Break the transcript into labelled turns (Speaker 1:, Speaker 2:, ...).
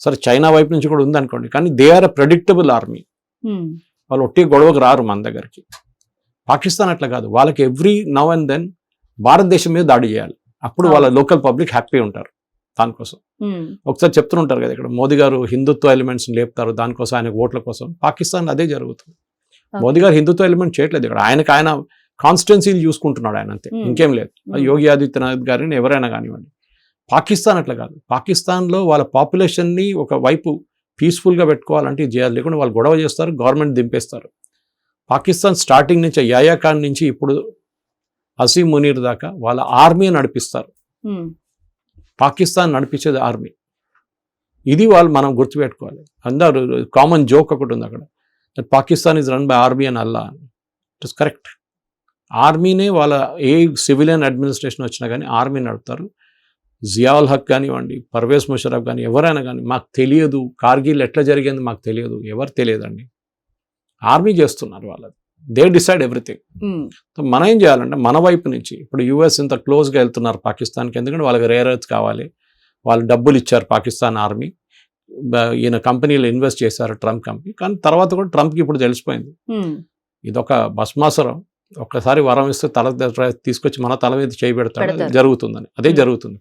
Speaker 1: సరే చైనా వైపు నుంచి కూడా ఉందనుకోండి, కానీ they are a predictable army. వాళ్ళు ఒట్టి గొడవకు రారు మన దగ్గరికి. పాకిస్తాన్ అట్లా కాదు, వాళ్ళకి ఎవ్రీ నౌ అండ్ దెన్ భారతదేశం మీద దాడి చేయాలి, అప్పుడు వాళ్ళ లోకల్ పబ్లిక్ హ్యాపీ ఉంటారు. దానికోసం ఒకసారి చెప్తుంటారు కదా, ఇక్కడ మోదీ గారు హిందుత్వ ఎలిమెంట్స్ లేపుతారు దానికోసం, ఆయన ఓట్ల కోసం. పాకిస్తాన్ అదే జరుగుతుంది. మోదీ గారు హిందుత్వ ఎలిమెంట్ చేయట్లేదు ఇక్కడ, ఆయన కాన్స్టిట్యున్సీలు చూసుకుంటున్నాడు ఆయన, అంతే, ఇంకేం లేదు. యోగి ఆదిత్యనాథ్ గారిని ఎవరైనా కానివ్వండి. పాకిస్తాన్ అట్లా కాదు. పాకిస్తాన్లో వాళ్ళ పాపులేషన్ని ఒక వైపు పీస్ఫుల్గా పెట్టుకోవాలంటే ఇది చేయాలి, లేకుండా వాళ్ళు గొడవ చేస్తారు, గవర్నమెంట్ దింపేస్తారు. పాకిస్తాన్ స్టార్టింగ్ నుంచి యాయా ఖాన్ నుంచి ఇప్పుడు అసీం మునీర్ దాకా వాళ్ళ ఆర్మీ నడిపిస్తారు. పాకిస్తాన్ నడిపించేది ఆర్మీ. ఇది వాళ్ళు మనం గుర్తుపెట్టుకోవాలి. అందరూ కామన్ జోక్ ఒకటి ఉంది అక్కడ, Pakistan is run by army అని అల్లా. It is correct. ఆర్మీనే వాళ్ళ ఏ సివిలియన్ అడ్మినిస్ట్రేషన్ వచ్చినా కానీ ఆర్మీ నడుపుతారు. జియాउल హక్ కానివ్వండి, పర్వేజ్ ముషరఫ్ కానీ ఎవరైనా కానీ, మాకు తెలియదు కార్గిల్ ఎట్లా జరిగింది మాకు తెలియదు, ఎవరు తెలియదండి, ఆర్మీ చేస్తున్నారు వాళ్ళది. They decide everything. మనం ఏం చేయాలంటే మన వైపు నుంచి ఇప్పుడు యూఎస్ ఇంత క్లోజ్గా వెళ్తున్నారు పాకిస్తాన్కి, ఎందుకంటే వాళ్ళకి రేర్ ఎర్త్ కావాలి, వాళ్ళు డబ్బులు ఇచ్చారు పాకిస్తాన్ ఆర్మీ, ఈయన కంపెనీలో ఇన్వెస్ట్ చేశారు ట్రంప్ కంపెనీ. కానీ తర్వాత కూడా ట్రంప్కి ఇప్పుడు తెలిసిపోయింది ఇదొక భస్మాసురం, ఒక్కసారి వరం ఇస్తే తల తీసుకొచ్చి మన తల మీద చేయి పెడతాడు, జరుగుతుందని. అదే జరుగుతుంది.